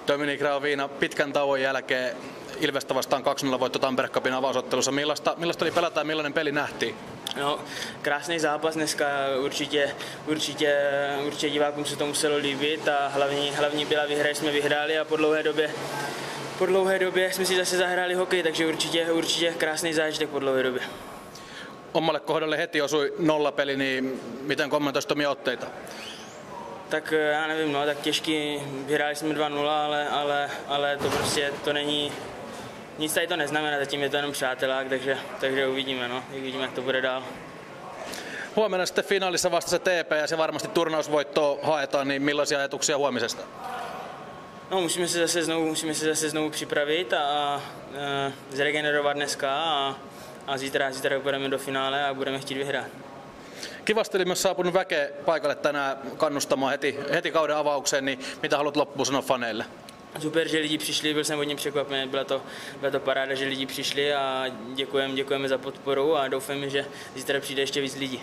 Dominik Raoviina, pitkän tauon jälkeen Ilvestä vastaan 2-0 voitto Tampere Cupin avausottelussa. Millaista oli pelata ja millainen peli nähtiin? No, krásný zápas dneska, určitě divákům se to muselo líbit a hlavní byla výhra, jsme vyhráli a po dlouhé době jsme si zase zahráli hokej, takže určitě krásný zážitek po dlouhé době. Omalle kohdalle heti osui nollapeli, niin miten kommentoisit omia otteita? Tak já nevím, no, tak těžký, vyhráli jsme 2-0, ale to prostě to není, nic tady to neznamená, zatím je to jenom přátelák, takže uvidíme, jak to bude dál. Huomenna sitten finaalissa vasta se TPS ja varmasti turnausvoittoa haetaan, niin millaisia ajatuksia huomisesta? No, musíme se zase znovu připravit a zregenerovat dneska a zítra půjdeme do finále a budeme chtít vyhrát. Kivasti oli myös saapunut väkeä paikalle tänään kannustamaan heti kauden avaukseen, niin mitä haluat loppuun sanoa faneille? Super, že lidi přišli, byl jsem hodně překvapený, byla to paráda, že lidi přišli a děkujeme za podporu a doufáme, že zítra přijde ještě víc lidí.